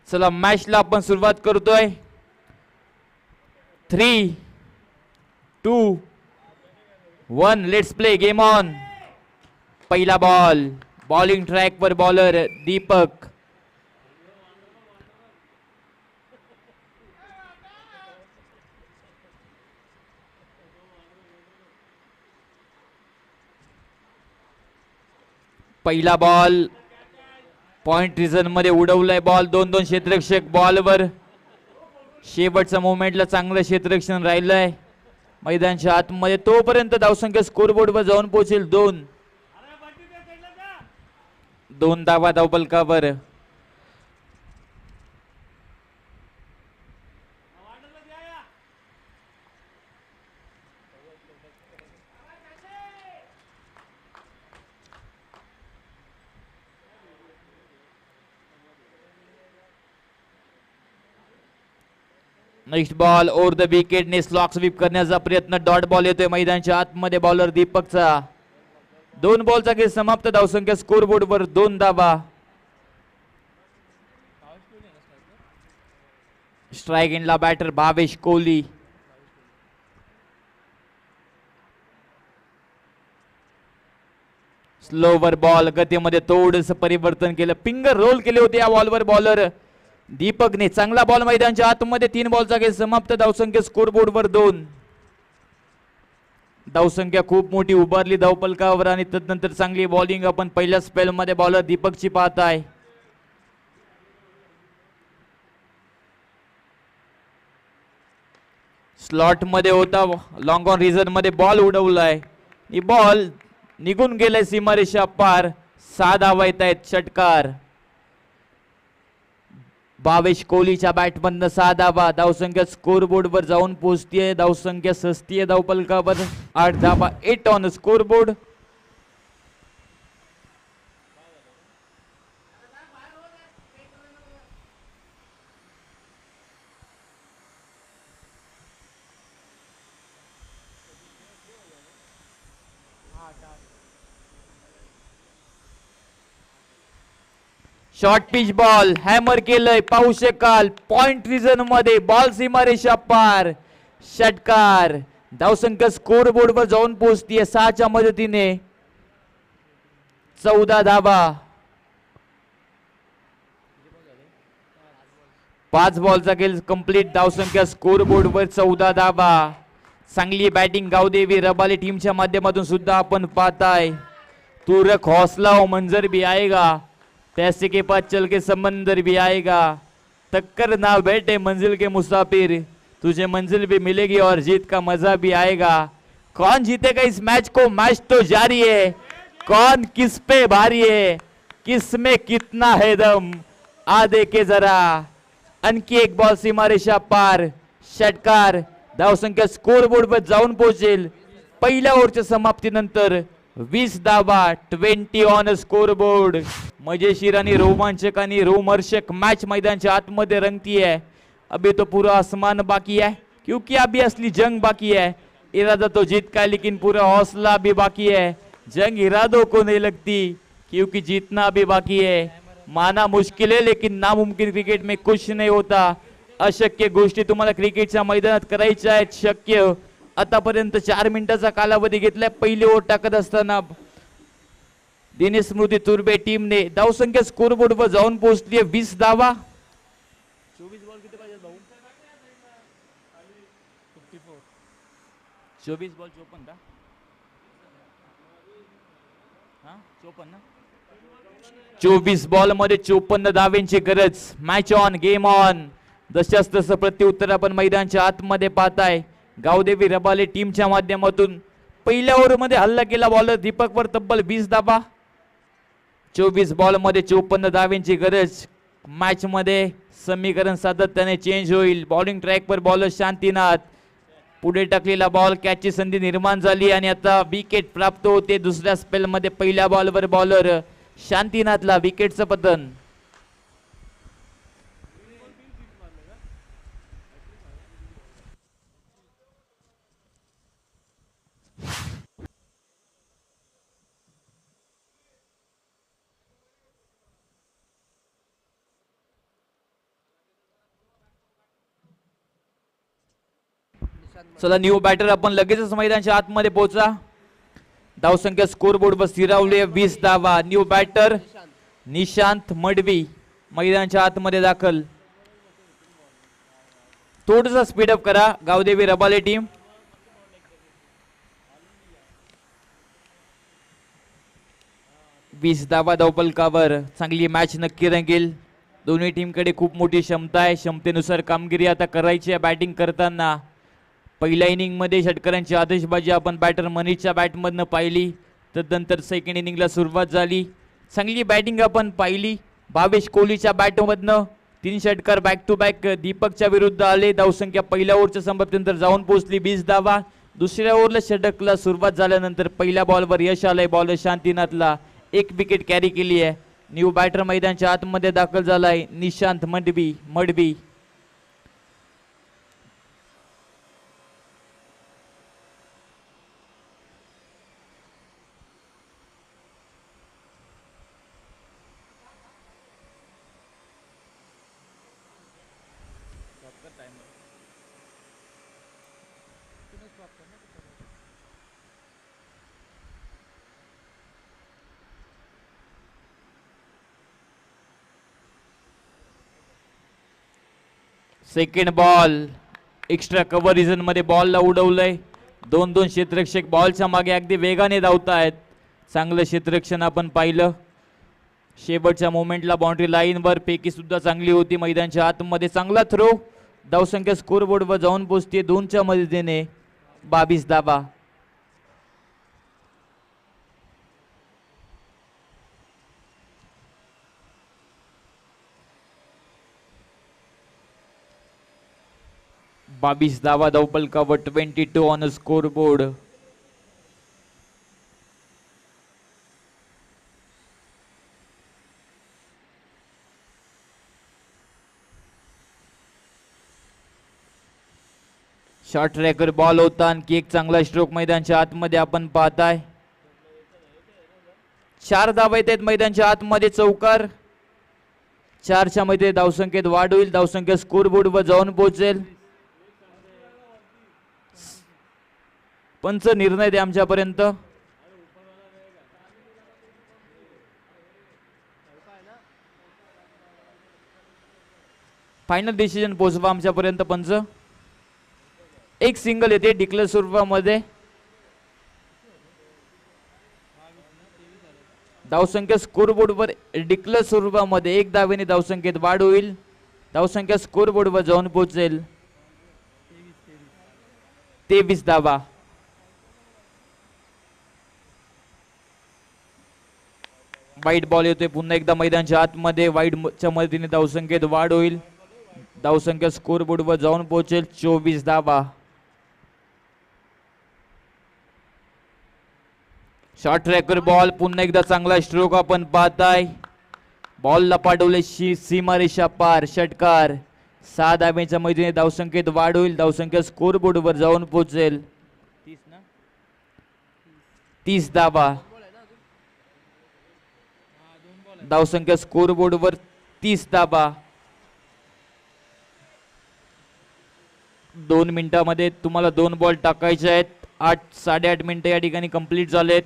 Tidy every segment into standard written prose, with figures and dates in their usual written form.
चला मॅचला आपण सुरुवात करतोय. 3, 2, 1 लेट्स प्ले गेम ऑन. पहिला बॉल बॉलिंग ट्रॅक वर बॉलर दीपक. पहिला बॉल पॉइंट रिझन मध्ये उडवलाय बॉल. 2-2 क्षेत्ररक्षक बॉलवर. शेवटच्या मोमेंटला चांगलं क्षेत्ररक्षण राहिलंय मैदानाच्या आतमध्ये. तोपर्यंत धावसंख्या स्कोरबोर्ड वर जाऊन पोहोचेल 2 धावा धावफलकावर. Next ball over the wicket ने स्लॉक स्वीप करण्याचा प्रयत्न. डॉट बॉल येतोय मैदानाच्या आतमध्ये बॉलर दीपकचा. 2 बॉलचा खेळ समाप्त. धावसंख्या स्कोरबोर्ड वर 2 धावा. स्ट्राइक एंडला batter Bhavesh Kohli. Slower ball गतीमध्ये थोडस परिवर्तन केलं. फिंगर रोल केले होते या बॉलवर बॉलर दीपकने. चांगला बॉल मैदानाच्या आतमध्ये. 3 बॉलचा खेळ समाप्त. धावसंख्या स्कोरबोर्ड वर 2. धावसंख्या खूप मोठी उभारली धावफलकावर आणि तदनंतर चांगली बॉलिंग आपण पहिल्या स्पेल मध्ये बॉलर दीपकची पाहताय. स्लॉट मध्ये होता. लॉंग ऑन रिझन मध्ये बॉल उडवलाय. बॉल निघून गेलाय सीमारेषा पार. 6 धावा येत आहेत. षटकार भावेश कोहलीच्या बॅटमधनं 6 धावा. धावसंख्या स्कोरबोर्ड वर जाऊन पोहोचतीये. धावसंख्या सस्तीय धावफलकावर 8 धावा. 8 on scoreboard. Short pitch ball hammer केलंय. पाहू शकाल पॉइंट रिझन मध्ये बॉल सीमारेषा पार. षटकार. धावसंख्या स्कोरबोर्ड वर जाऊन पोहोचतीये 6च्या मदतीने. 14 धावा. 5 बॉलचा खेळ कंप्लीट. धावसंख्या स्कोरबोर्ड वर 14 धावा. चांगली बॅटिंग गावदेवी रबाली टीमच्या माध्यमातून सुद्धा आपण पाहताय. तू रख हौसला हो मंजर भी आएगा. पैसे के पास चल के समंदर भी आएगा. टक्कर ना बैठे मंजिल के मुसाफिर. तुझे मंजिल भी मिलेगी और जीत का मजा भी आएगा. कौन जीतेगा इस मैच को. मैच तो जारी है. कौन किस पे भारी है. किस में कितना है दम. आ देखे जरा. आणखी एक बॉल सीमारेषा पार. षटकार. धावसंख्या स्कोरबोर्ड वर जाऊन पोहोचेल पहिल्या ओव्हरच्या समाप्तीनंतर. 20 धावा. 20 ऑन स्कोरबोर्ड. मजेशीर आणि रोमांचक आणि रोमहर्षक मैच मैदानाच्या आतमध्ये रंगती है. अभी तो पूरा आसमान बाकी है क्योंकि अभी असली जंग बाकी है. इरादा तो जीत का लेकिन पूरा हौसला भी बाकी है. जंग इरादों को नहीं लगती क्योंकि जीतना भी बाकी है. माना मुश्किल है लेकिन नामुमकिन क्रिकेट में कुछ नहीं होता. अशक्य गोष्टी तुम्हाला क्रिकेटच्या मैदानात करायच्या आहेत शक्य. आतापर्यंत 4 मिनिटाचा कालावधी घेतलाय. पहिली ओव्हर टाकत असताना दिनेश स्मृती तुर्बे टीमने. धावसंख्या स्कोरबोर्ड वर जाऊन पोहोचली 20 धावा. 24 बॉल किती पाहिजे भाऊ. 24 बॉल 54 का. हा 54. 24 बॉल मध्ये 54 धाव्यांची गरज. Match on game on. जशाच तसं प्रत्युत्तर आपण मैदानाच्या आतमध्ये पाहताय. गावदेवी रबाले टीमच्या माध्यमातून पहिल्या ओव्हर मध्ये हल्ला केला बॉलर दीपक वर. तब्बल 20 धावा. 24 बॉल मध्ये 54 धाव्यांची गरज. मॅच मध्ये समीकरण सातत्याने चेंज होईल. बॉलिंग ट्रॅक वर बॉलर शांतीनाथ. पुढे टाकलेला बॉल कॅचची संधी निर्माण झाली आणि आता विकेट प्राप्त होते. दुसऱ्या स्पेल मध्ये पहिल्या बॉलवर बॉलर शांतीनाथला विकेटचं पतन. चला न्यू बॅटर आपण लगेचच मैदानाच्या आतमध्ये पोहोचा. धावसंख्या स्कोर बोर्ड वर स्थिरावली 20 धावा. न्यू बॅटर निशांत मडवी मैदानाच्या आतमध्ये दाखल. थोडंसं स्पीडअप करा गावदेवी रबाले टीम. वीस धावा धावपलकावर. चांगली मॅच नक्की रंगेल. दोन्ही टीमकडे खूप मोठी क्षमता आहे. क्षमतेनुसार कामगिरी आता करायची आहे. बॅटिंग करताना पहिल्या इनिंगमध्ये षटकरांची आदेशबाजी आपण बॅटर मनीषच्या बॅटमधनं पाहिली. तदनंतर सेकंड इनिंगला सुरुवात झाली. चांगली बॅटिंग आपण पाहिली. भावेश कोहलीच्या बॅटमधनं 3 षटकार बॅक टू बॅक दीपकच्या विरुद्ध आले. धावसंख्या पहिल्या ओव्हरच्या समाप्तीनंतर जाऊन पोहोचली 20 धावा. दुसऱ्या ओव्हरला षटकला सुरुवात झाल्यानंतर पहिल्या बॉलवर यश आलंय. बॉलर शांतीनाथला 1 विकेट कॅरी केली आहे. न्यू बॅटर मैदानाच्या आतमध्ये दाखल झालाय Nishant Madvi. Second ball. Extra cover region मध्ये बॉलला उडवलंय. 2 क्षेत्ररक्षक बॉलच्या मागे अगदी वेगाने धावतायत. चांगलं क्षेत्ररक्षण आपण पाहिलं. शेवटच्या मोमेंटला बाउंड्री लाईनवर पेकी सुद्धा चांगली होती. मैदानाच्या आतमध्ये चांगला थ्रो. धावसंख्या स्कोर बोर्डवर जाऊन पोहोचते 2च्या मदतीने 22 धावा. धावा धावपलकावर 22 on score board. Short tracker ball होता. आणखी एक चांगला स्ट्रोक मैदानाच्या आतमध्ये आपण पाहताय. 4 धावा येत आहेत मैदानाच्या आतमध्ये. चौकार 4च्या मध्ये धावसंख्येत वाढ होईल. धावसंख्या स्कोर बोर्डवर जाऊन पोहोचेल. पंच निर्णय द्या आमच्यापर्यंत. फायनल डिसिजन पोहोचवा आमच्यापर्यंत पंच. एक सिंगल येते डिक्लेअर स्वरूपामध्ये. धावसंख्या स्कोर बोर्डवर डिक्लेअर स्वरूपामध्ये 1 धावेने धावसंख्येत वाढ होईल. धावसंख्या स्कोर बोर्डवर जाऊन पोहोचेल 23 धावा. वाईट बॉल येतोय पुन्हा एकदा मैदानाच्या आतमध्ये. वाईटच्या मदतीने धावसंख्येत वाढ होईल. धावसंख्या स्कोर बोर्डवर जाऊन पोहोचेल 24 धावा. Short tracker ball. पुन्हा एकदा चांगला स्ट्रोक आपण पाहताय. बॉलला पाठवले सीमारेषा पार. षटकार 6 धावेच्या मदतीने धावसंख्येत वाढ होईल. धावसंख्या स्कोर बोर्डवर जाऊन पोहोचेल 30 धावा. धावसंख्या स्कोर बोर्डवर 30 धावा. 2 मिनिटांमध्ये तुम्हाला 2 बॉल टाकायचे आहेत. 8-8.5 मिनिटं या ठिकाणी कंप्लीट झालेत.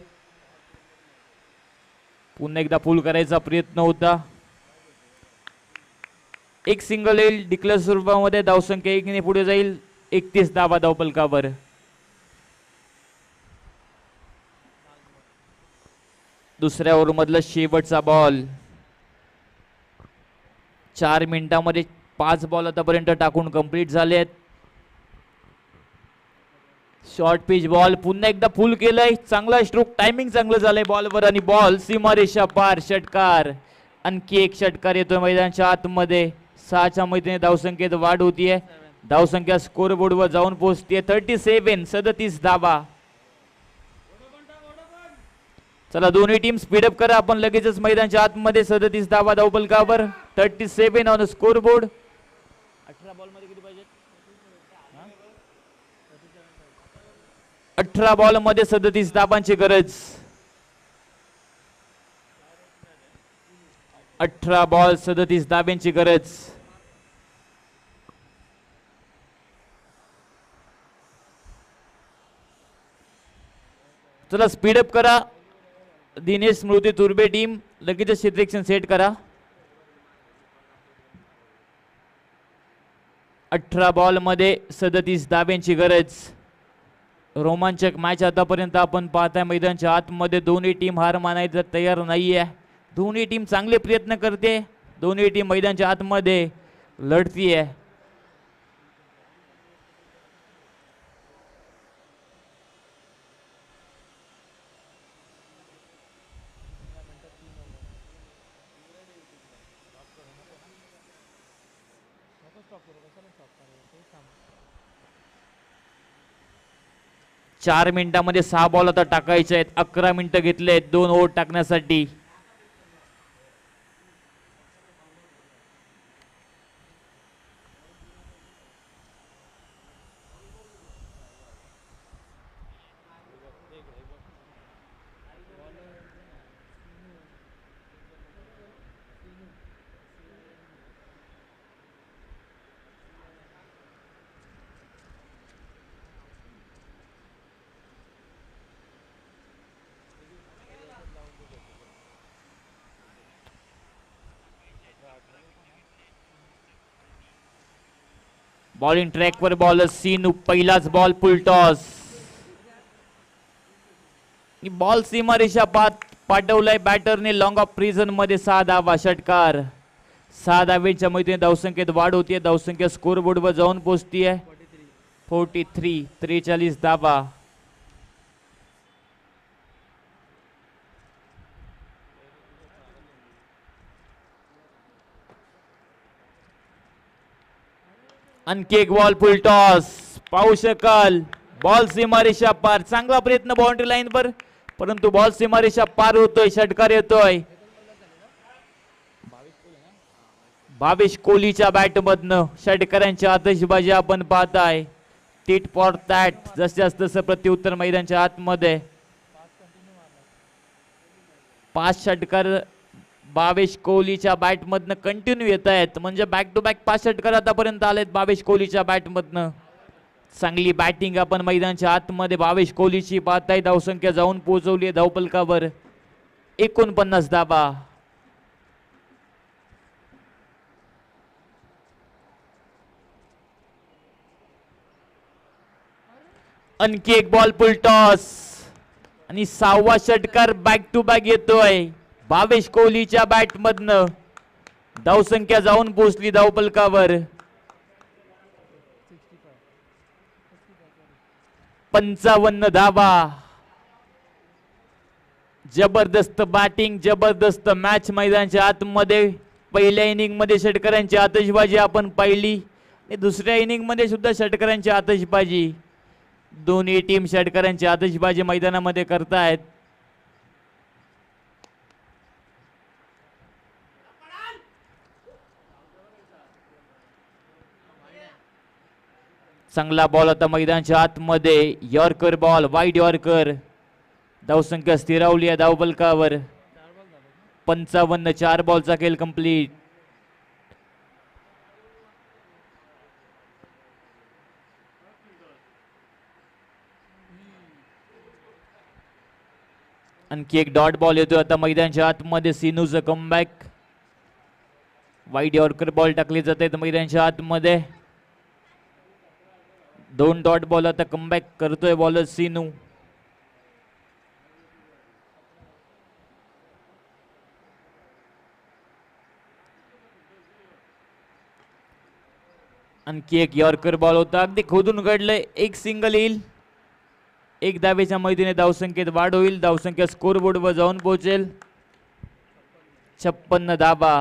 पुन्हा एकदा फुल करायचा प्रयत्न होता. एक सिंगल येईल डिक्लेअर स्वरूपामध्ये. धावसंख्या 1 ने पुढे जाईल. 31 धावा धावपलकावर. दुसऱ्या ओव्हर मधला शेवटचा बॉल. 4 मिनिटांमध्ये 5 बॉल आतापर्यंत टाकून कंप्लीट झालेत. Short pitch ball. पुन्हा एकदा फुल केलंय. चांगला स्ट्रोक. टायमिंग चांगलं झालंय बॉलवर. आणि बॉल सीमारेषा पार. षटकार. आणखी एक षटकार येतोय मैदानाच्या आतमध्ये. 6च्या मदतीने धावसंख्येत वाढ होतीये. धावसंख्या स्कोर बोर्डवर जाऊन पोहोचते 37 धावा. चला दोन्ही टीम स्पीडअप करा. आपण लगेचच मैदानाच्या आतमध्ये. 37 धावा धावपलकावर. 37 ऑन स्कोर बोर्ड. 18 बॉल मध्ये किती पाहिजे? 18 बॉल मध्ये 37 धावांची गरज. 18 बॉल 37 धाब्यांची गरज. चला स्पीडअप करा. दिनेश स्मृती तुर्बे टीम लगेच क्षेत्ररक्षण सेट करा. 18 बॉल मध्ये 37 धाब्यांची गरज. रोमांचक मॅच आतापर्यंत आपण पाहताय. मैदानाच्या आतमध्ये दोन्ही टीम हार मानायला तयार नाहीये. दोन्ही टीम चांगले प्रयत्न करते. दोन्ही टीम मैदानाच्या आतमध्ये लढतीये. चार मिनिटांमध्ये 6 बॉल आता टाकायचे आहेत. 11 मिनिटं घेतले आहेत 2 ओव्हर टाकण्यासाठी. बॉलिंग ट्रॅक वर बॉलर सीनू. पहिलाच बॉल फुल टॉस. बॉल सीमारेषा पाठवलाय बॅटरने. लॉंग ऑफ प्रिझन मध्ये 6 धावा. षटकार. 6 धावेच्या मैत्रीने धावसंख्येत वाढ होतीये. धावसंख्या स्कोर बोर्ड वर जाऊन पोहोचतीये 43. 43 धावा. आणखी एक बॉल फुल टॉस. पाहू शकाल बॉल सीमारेषा पार. चांगला प्रयत्न बाउंड्री लाईन वर, परंतु बॉल सीमारेषा पार होतोय. षटकार येतोय भावेश कोहलीच्या बॅट मधनं. षटकारांची आतषबाजी आपण पाहताय. Tit for tat. जसं तसं प्रत्युत्तर मैदानाच्या आतमध्ये. 5 षटकार भावेश कोहलीच्या बॅट मधनं कंटिन्यू येत आहेत. म्हणजे बॅक टू बॅक 5 षटकार आतापर्यंत आलेत भावेश कोहलीच्या बॅट मधनं. चांगली बॅटिंग आपण मैदानाच्या आतमध्ये भावेश कोहलीची पाहताय. धावसंख्या जाऊन पोहोचवली धावपलकावर 49 धावा. आणखी एक बॉल फुल टॉस आणि 6वा षटकार बॅक टू बॅक येतोय भावेश कोहलीच्या बॅट मधनं. धावसंख्या जाऊन पोहोचली धावपलकावर 55 धावा. जबरदस्त बॅटिंग, जबरदस्त मॅच मैदानाच्या आतमध्ये. पहिल्या इनिंग मध्ये षटकारांची आतषबाजी आपण पाहिली आणि दुसऱ्या इनिंग मध्ये सुद्धा षटकारांची आतषबाजी. दोन्ही टीम षटकारांची आतषबाजी मैदानामध्ये करतायत. चांगला बॉल आता मैदानाच्या आतमध्ये. Yorker ball, wide yorker. धावसंख्या स्थिरावली आहे धावपलकावर 55. 4 बॉलचा खेळ कंप्लीट. आणखी एक डॉट बॉल येतो आता मैदानाच्या आतमध्ये. सिनूचं कमबॅक. वाईड यॉर्कर बॉल टाकले जात आहेत मैदानाच्या आतमध्ये. 2 डॉट बॉल आता कमबॅक करतोय बॉलर सिनू. आणखी एक यॉर्कर बॉल होता. अगदी खोदून घडलंय. एक सिंगल येईल. 1 धावेच्या मैदानात धावसंख्येत वाढ होईल. धावसंख्या स्कोर बोर्ड वर जाऊन पोहोचेल 56 धावा.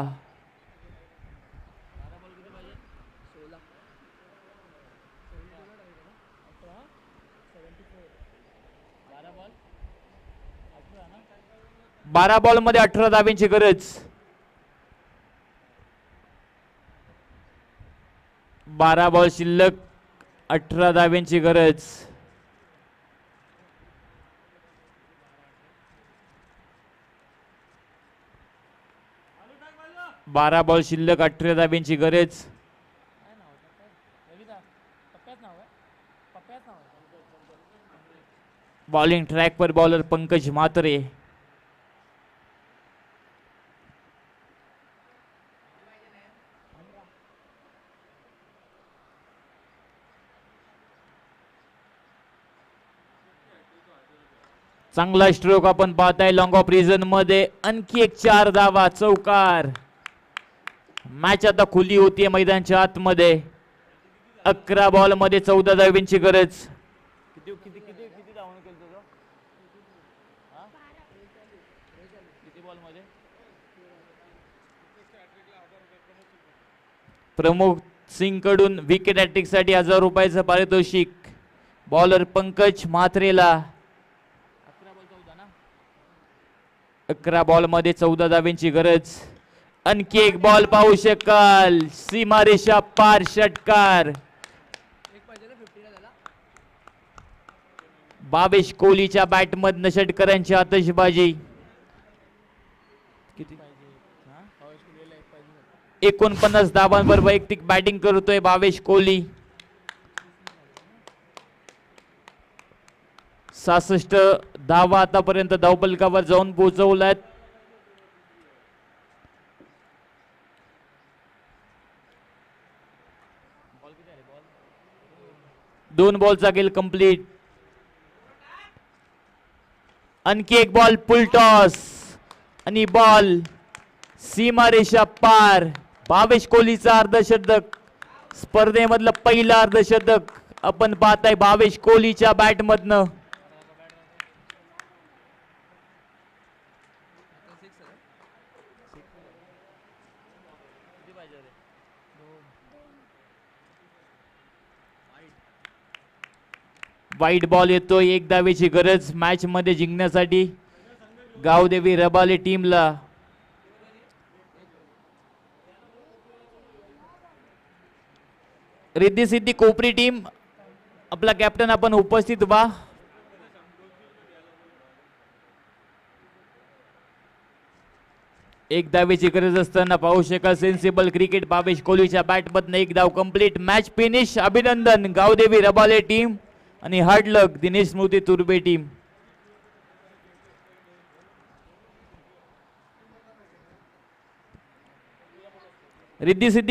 बारा बॉल मध्ये 18 धाब्यांची गरज. 12 बॉल शिल्लक, 18 धाब्यांची गरज. बारा बॉल शिल्लक, 18 धाब्यांची गरज. बॉलिंग ट्रॅक पर बॉलर पंकज म्हात्रे. चांगला स्ट्रोक आपण पाहताय लॉंग ऑफ रिजन मध्ये. आणखी एक 4 धावा, चौकार. मॅच आता खुली होतीये मैदानच्या आतमध्ये. 11 बॉल मध्ये 14 धावांची गरज. प्रमुख सिंग कडून विकेट हॅट्रिक साठी 1000 रुपयाचं पारितोषिक बॉलर पंकज म्हात्रेला. 11 बॉल मध्ये 14 धावांची गरज. आणखी एक बॉल पाहू शकाल, सीमारेषा पार षटकार. भावेश कोहलीच्या बॅट मधनं षटकारांची आतषबाजी. 49 धावांवर वैयक्तिक बॅटिंग करतोय भावेश कोहली. 66 धावा आतापर्यंत धावफलकावर जाऊन पोहोचवल्यात. दोन बॉलचा गेल कंप्लीट. आणखी एक बॉल फुल टॉस आणि बॉल सीमारेषा पार. भावेश कोहलीचा अर्धशतक, स्पर्धेमधलं पहिलं अर्धशतक आपण पाहताय भावेश कोहलीच्या बॅट मधनं. वाईट बॉल येतोय, 1 धावेची गरज मॅच मध्ये जिंकण्यासाठी गावदेवी रबाले टीमला. रिद्धी सिद्धी कोपरी टीम, आपला कॅप्टन आपण उपस्थित व्हा. एक धावेची गरज असताना पाहू शकाल सेन्सिबल क्रिकेट भावेश कोहलीच्या बॅट मधनं 1 धाव कंप्लीट. Match finish. अभिनंदन गावदेवी रबाले टीम आणि हार्ड लक दिनेश स्मृती तुर्बे टीम. रिद्धी सिद्धी